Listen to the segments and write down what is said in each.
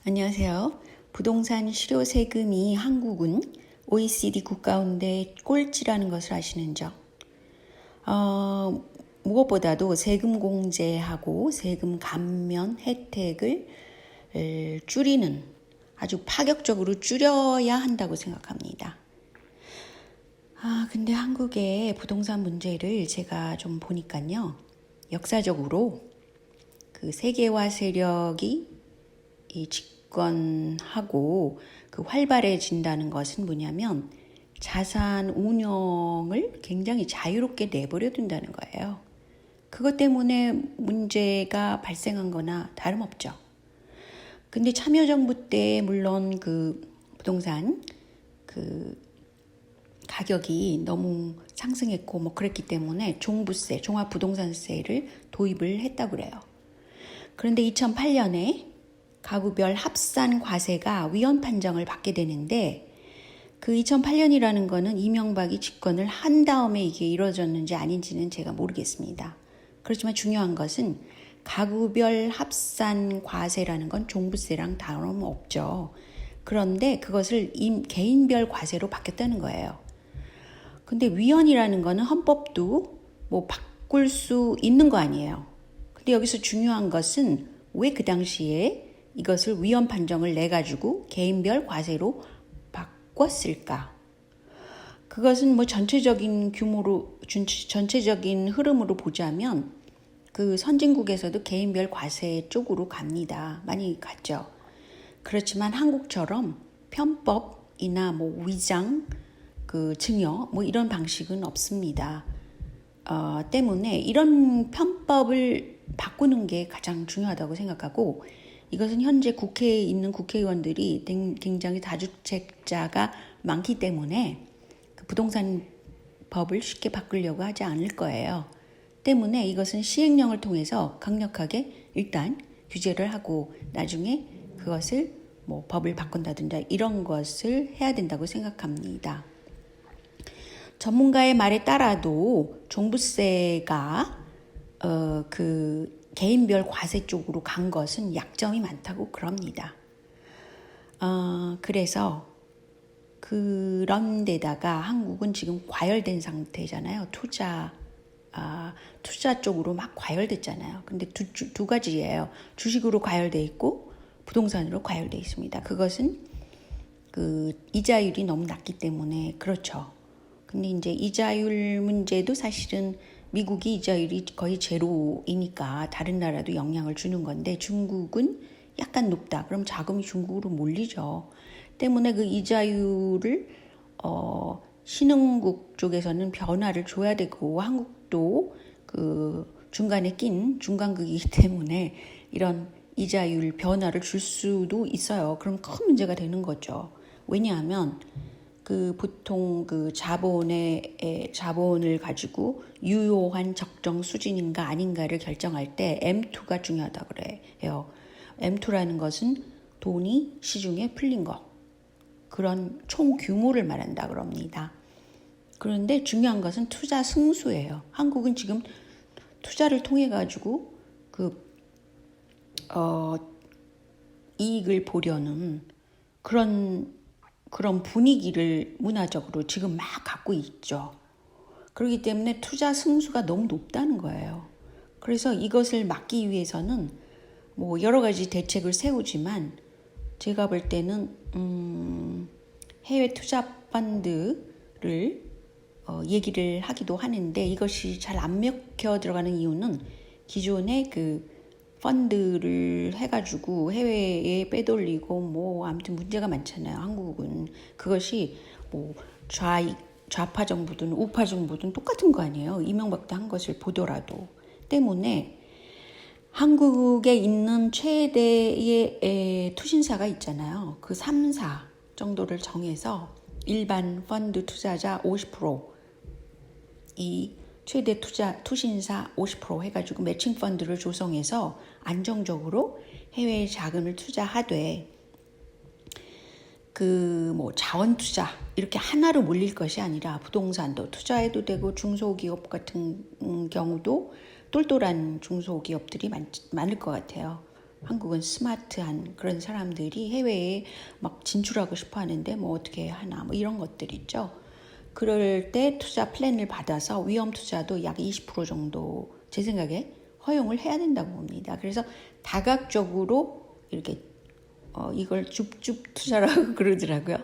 안녕하세요. 부동산 실효 세금이 한국은 OECD 국가 가운데 꼴찌라는 것을 아시는 점. 무엇보다도 세금 공제하고 세금 감면 혜택을 줄이는 아주 파격적으로 줄여야 한다고 생각합니다. 근데 한국의 부동산 문제를 제가 좀 보니까요. 역사적으로 그 세계화 세력이 이 집권하고 그 활발해진다는 것은 뭐냐면 자산 운영을 굉장히 자유롭게 내버려 둔다는 거예요. 그것 때문에 문제가 발생한 거나 다름없죠. 근데 참여정부 때 물론 그 부동산 그 가격이 너무 상승했고 뭐 그랬기 때문에 종부세, 종합부동산세를 도입을 했다고 그래요. 그런데 2008년에 가구별 합산 과세가 위헌 판정을 받게 되는데 그 2008년이라는 거는 이명박이 집권을 한 다음에 이게 이루어졌는지 아닌지는 제가 모르겠습니다. 그렇지만 중요한 것은 가구별 합산 과세라는 건 종부세랑 다름없죠. 그런데 그것을 개인별 과세로 바뀌었다는 거예요. 근데 위헌이라는 거는 헌법도 뭐 바꿀 수 있는 거 아니에요. 근데 여기서 중요한 것은 왜 그 당시에 이것을 위헌 판정을 내가지고 개인별 과세로 바꿨을까? 그것은 뭐 전체적인 흐름으로 보자면 그 선진국에서도 개인별 과세 쪽으로 갑니다. 많이 갔죠. 그렇지만 한국처럼 편법이나 뭐 위장, 그 증여 뭐 이런 방식은 없습니다. 때문에 이런 편법을 바꾸는 게 가장 중요하다고 생각하고 이것은 현재 국회에 있는 국회의원들이 굉장히 다주택자가 많기 때문에 그 부동산 법을 쉽게 바꾸려고 하지 않을 거예요. 때문에 이것은 시행령을 통해서 강력하게 일단 규제를 하고 나중에 그것을 뭐 법을 바꾼다든지 이런 것을 해야 된다고 생각합니다. 전문가의 말에 따라도 종부세가 그 개인별 과세 쪽으로 간 것은 약점이 많다고 그럽니다. 그래서 그런 데다가 한국은 지금 과열된 상태잖아요. 투자 쪽으로 막 과열됐잖아요. 근데 두 가지예요. 주식으로 과열돼 있고 부동산으로 과열돼 있습니다. 그것은 그 이자율이 너무 낮기 때문에 그렇죠. 근데 이제 이자율 문제도 사실은 미국이 이자율이 거의 제로이니까 다른 나라도 영향을 주는 건데 중국은 약간 높다. 그럼 자금이 중국으로 몰리죠. 때문에 그 이자율을 신흥국 쪽에서는 변화를 줘야 되고 한국도 그 중간에 낀 중간국이기 때문에 이런 이자율 변화를 줄 수도 있어요. 그럼 큰 문제가 되는 거죠. 왜냐하면 그 보통 그 자본을 가지고 유효한 적정 수준인가 아닌가를 결정할 때 M2가 중요하다 그래요. M2라는 것은 돈이 시중에 풀린 거. 그런 총 규모를 말한다 그럽니다. 그런데 중요한 것은 투자 승수예요. 한국은 지금 투자를 통해 가지고 이익을 보려는 그런 분위기를 문화적으로 지금 막 갖고 있죠. 그렇기 때문에 투자 승수가 너무 높다는 거예요. 그래서 이것을 막기 위해서는 뭐 여러 가지 대책을 세우지만 제가 볼 때는 해외 투자 펀드를 얘기를 하기도 하는데 이것이 잘 안 먹혀 들어가는 이유는 기존의 그 펀드를 해가지고 해외에 빼돌리고 뭐 아무튼 문제가 많잖아요. 한국은 그것이 뭐 좌파 정부든 우파 정부든 똑같은 거 아니에요. 이명박도 한 것을 보더라도 때문에 한국에 있는 최대의 투신사가 있잖아요. 그 3사 정도를 정해서 일반 펀드 투자자 50% 이 최대 투신사 50% 해가지고 매칭 펀드를 조성해서 안정적으로 해외에 자금을 투자하되 그 뭐 자원 투자 이렇게 하나로 몰릴 것이 아니라 부동산도 투자해도 되고 중소기업 같은 경우도 똘똘한 중소기업들이 많을 것 같아요. 한국은 스마트한 그런 사람들이 해외에 막 진출하고 싶어 하는데 뭐 어떻게 하나 뭐 이런 것들 있죠. 그럴 때 투자 플랜을 받아서 위험 투자도 약 20% 정도 제 생각에 허용을 해야 된다고 봅니다. 그래서 다각적으로 이렇게 이걸 줍줍 투자라고 그러더라고요.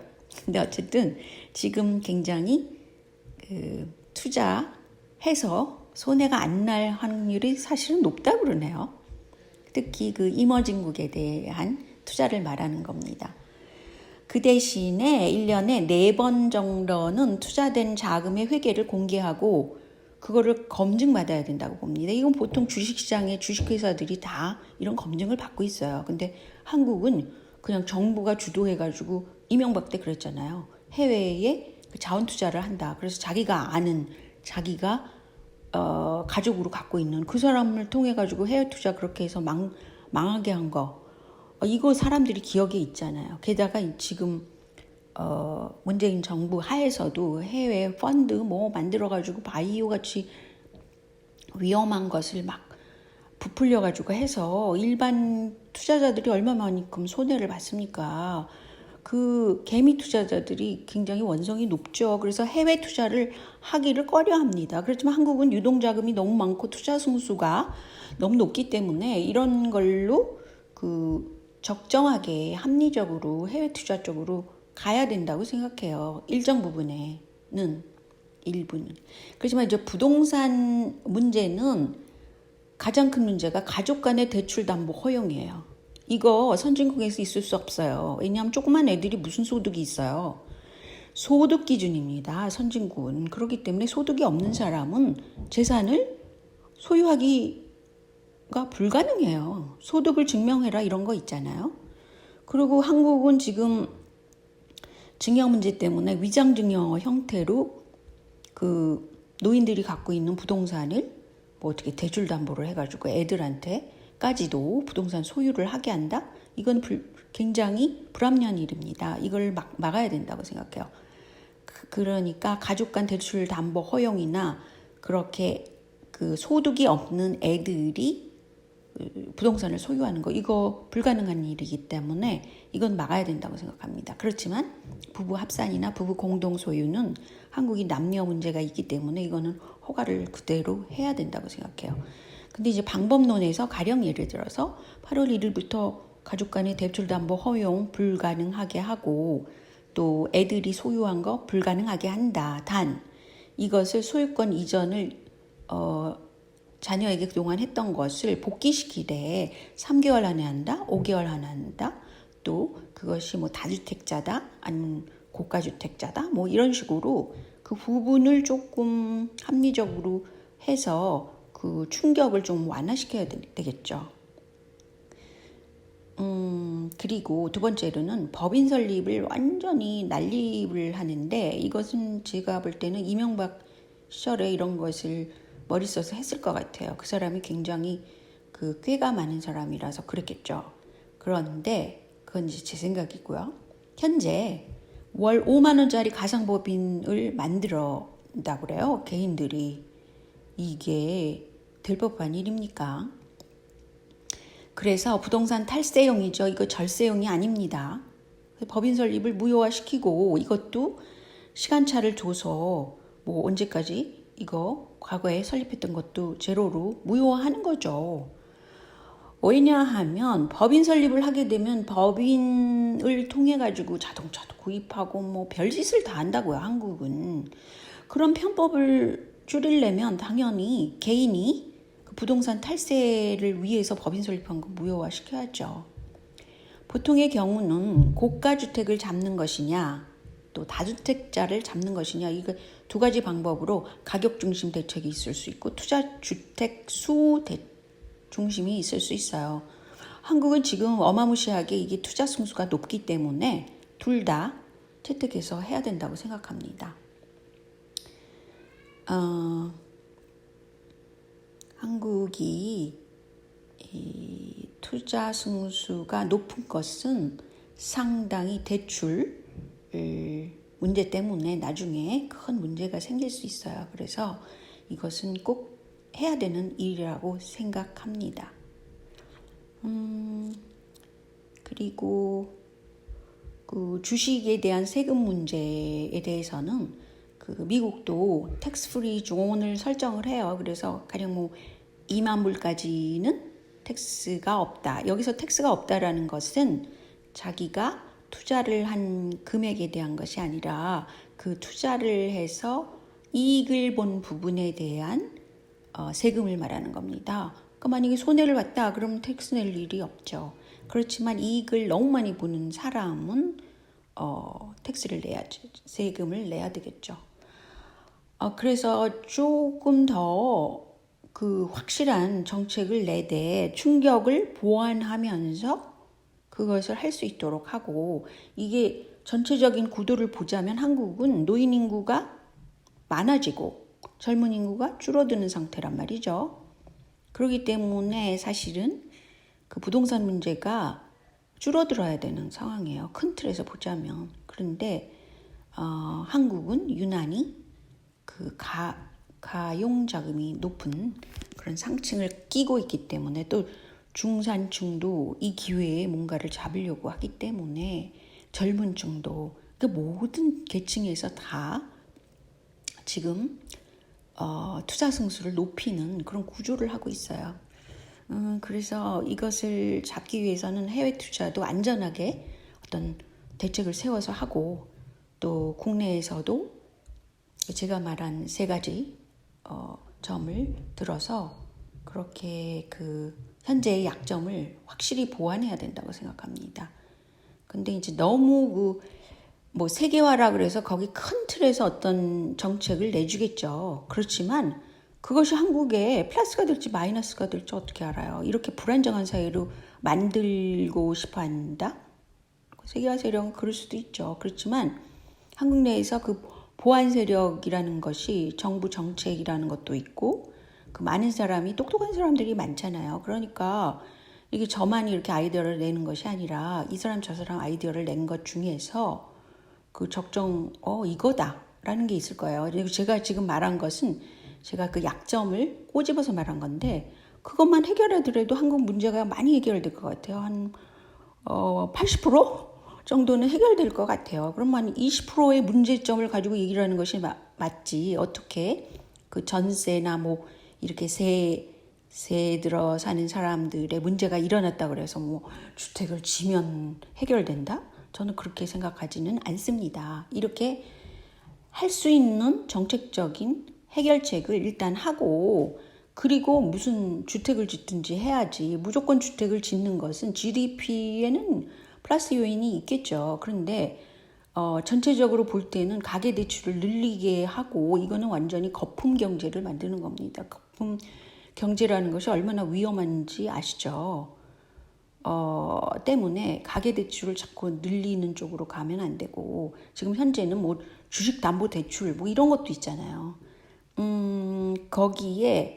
근데 어쨌든 지금 굉장히 투자해서 손해가 안 날 확률이 사실은 높다고 그러네요. 특히 그 이머징국에 대한 투자를 말하는 겁니다. 그 대신에 1년에 4번 정도는 투자된 자금의 회계를 공개하고 그거를 검증받아야 된다고 봅니다. 이건 보통 주식시장의 주식회사들이 다 이런 검증을 받고 있어요. 근데 한국은 그냥 정부가 주도해가지고 이명박 때 그랬잖아요. 해외에 자원 투자를 한다. 그래서 자기가 아는 자기가 가족으로 갖고 있는 그 사람을 통해 가지고 해외 투자 그렇게 해서 망하게 한 거. 이거 사람들이 기억에 있잖아요. 게다가 지금 문재인 정부 하에서도 해외 펀드 뭐 만들어 가지고 바이오 같이 위험한 것을 막 부풀려 가지고 해서 일반 투자자들이 얼마만큼 손해를 봤습니까? 그 개미 투자자들이 굉장히 원성이 높죠. 그래서 해외 투자를 하기를 꺼려합니다. 그렇지만 한국은 유동자금이 너무 많고 투자 승수가 너무 높기 때문에 이런 걸로 적정하게 합리적으로 해외 투자 쪽으로 가야 된다고 생각해요. 일정 부분에는 일부는. 그렇지만 이제 부동산 문제는 가장 큰 문제가 가족 간의 대출 담보 허용이에요. 이거 선진국에서 있을 수 없어요. 왜냐하면 조그만 애들이 무슨 소득이 있어요. 소득 기준입니다. 선진국은. 그렇기 때문에 소득이 없는 사람은 재산을 소유하기가 불가능해요. 소득을 증명해라 이런 거 있잖아요. 그리고 한국은 지금 증여 문제 때문에 위장증여 형태로 그 노인들이 갖고 있는 부동산을 뭐 어떻게 대출 담보를 해가지고 애들한테까지도 부동산 소유를 하게 한다? 이건 굉장히 불합리한 일입니다. 이걸 막아야 된다고 생각해요. 그러니까 가족 간 대출 담보 허용이나 그렇게 그 소득이 없는 애들이 부동산을 소유하는 거 이거 불가능한 일이기 때문에 이건 막아야 된다고 생각합니다. 그렇지만 부부 합산이나 부부 공동 소유는 한국이 남녀 문제가 있기 때문에 이거는 허가를 그대로 해야 된다고 생각해요. 근데 이제 방법론에서 가령 예를 들어서 8월 1일부터 가족 간의 대출 담보 허용 불가능하게 하고 또 애들이 소유한 거 불가능하게 한다. 단 이것을 소유권 이전을 자녀에게 그동안 했던 것을 복귀시키되 3개월 안에 한다, 5개월 안에 한다, 또 그것이 뭐 다주택자다, 아니면 고가주택자다, 뭐 이런 식으로 그 부분을 조금 합리적으로 해서 그 충격을 좀 완화시켜야 되겠죠. 그리고 두 번째로는 법인 설립을 완전히 난립을 하는데 이것은 제가 볼 때는 이명박 시절에 이런 것을 머리 써서 했을 것 같아요. 그 사람이 굉장히 그 꾀가 많은 사람이라서 그랬겠죠. 그런데 그건 이제 제 생각이고요. 현재 월 5만 원짜리 가상법인을 만들었다고 그래요. 개인들이. 이게 될 법한 일입니까? 그래서 부동산 탈세용이죠. 이거 절세용이 아닙니다. 법인 설립을 무효화시키고 이것도 시간차를 둬서 뭐 언제까지 이거 과거에 설립했던 것도 제로로 무효화하는 거죠. 왜냐하면 법인 설립을 하게 되면 법인을 통해 가지고 자동차도 구입하고 뭐 별짓을 다 한다고요. 한국은. 그런 편법을 줄이려면 당연히 개인이 그 부동산 탈세를 위해서 법인 설립한 거 무효화시켜야죠. 보통의 경우는 고가주택을 잡는 것이냐 또 다주택자를 잡는 것이냐 이거 두 가지 방법으로 가격 중심 대책이 있을 수 있고 투자 주택 수 중심이 있을 수 있어요. 한국은 지금 어마무시하게 이게 투자 승수가 높기 때문에 둘 다 채택해서 해야 된다고 생각합니다. 한국이 이 투자 승수가 높은 것은 상당히 대출 문제 때문에 나중에 큰 문제가 생길 수 있어요. 그래서 이것은 꼭 해야 되는 일이라고 생각합니다. 그리고 그 주식에 대한 세금 문제에 대해서는 그 미국도 텍스 프리 존을 설정을 해요. 그래서 가령 뭐 2만 불까지는 텍스가 없다. 여기서 텍스가 없다라는 것은 자기가 투자를 한 금액에 대한 것이 아니라 그 투자를 해서 이익을 본 부분에 대한 세금을 말하는 겁니다. 그러니까 만약에 손해를 봤다 그러면 텍스 낼 일이 없죠. 그렇지만 이익을 너무 많이 보는 사람은 텍스를 내야지, 세금을 내야 되겠죠. 그래서 조금 더 그 확실한 정책을 내되 충격을 보완하면서 그것을 할 수 있도록 하고, 이게 전체적인 구도를 보자면 한국은 노인 인구가 많아지고 젊은 인구가 줄어드는 상태란 말이죠. 그렇기 때문에 사실은 그 부동산 문제가 줄어들어야 되는 상황이에요. 큰 틀에서 보자면. 그런데 한국은 유난히 그 가용자금이 높은 그런 상층을 끼고 있기 때문에, 또 중산층도 이 기회에 뭔가를 잡으려고 하기 때문에 젊은 층도, 그 모든 계층에서 다 지금 투자 승수를 높이는 그런 구조를 하고 있어요. 그래서 이것을 잡기 위해서는 해외 투자도 안전하게 어떤 대책을 세워서 하고, 또 국내에서도 제가 말한 세 가지 점을 들어서 그렇게 그 현재의 약점을 확실히 보완해야 된다고 생각합니다. 근데 이제 너무 뭐 세계화라 그래서 거기 큰 틀에서 어떤 정책을 내주겠죠. 그렇지만 그것이 한국에 플러스가 될지 마이너스가 될지 어떻게 알아요? 이렇게 불안정한 사회로 만들고 싶어 한다? 세계화 세력은 그럴 수도 있죠. 그렇지만 한국 내에서 그 보안 세력이라는 것이 정부 정책이라는 것도 있고, 그 많은 사람이, 똑똑한 사람들이 많잖아요. 그러니까 이게 저만 이렇게 아이디어를 내는 것이 아니라 이 사람 저 사람 아이디어를 낸 것 중에서 그 적정 이거다라는 게 있을 거예요. 그리고 제가 지금 말한 것은 제가 그 약점을 꼬집어서 말한 건데, 그것만 해결하더라도 한국 문제가 많이 해결될 것 같아요. 한 80% 정도는 해결될 것 같아요. 그러면 20%의 문제점을 가지고 얘기를 하는 것이 맞지. 어떻게 그 전세나 뭐 이렇게 세 들어 사는 사람들의 문제가 일어났다 그래서 뭐 주택을 지면 해결된다? 저는 그렇게 생각하지는 않습니다. 이렇게 할 수 있는 정책적인 해결책을 일단 하고, 그리고 무슨 주택을 짓든지 해야지. 무조건 주택을 짓는 것은 GDP에는 플러스 요인이 있겠죠. 그런데 전체적으로 볼 때는 가계대출을 늘리게 하고, 이거는 완전히 거품 경제를 만드는 겁니다. 거품 경제라는 것이 얼마나 위험한지 아시죠? 때문에 가계대출을 자꾸 늘리는 쪽으로 가면 안 되고, 지금 현재는 뭐 주식담보대출 뭐 이런 것도 있잖아요. 거기에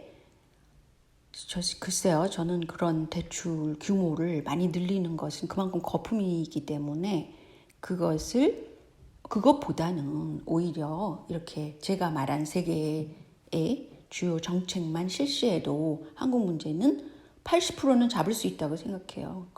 글쎄요, 저는 그런 대출 규모를 많이 늘리는 것은 그만큼 거품이기 때문에 그것보다는 오히려 이렇게 제가 말한 세 개의 주요 정책만 실시해도 한국 문제는 80%는 잡을 수 있다고 생각해요.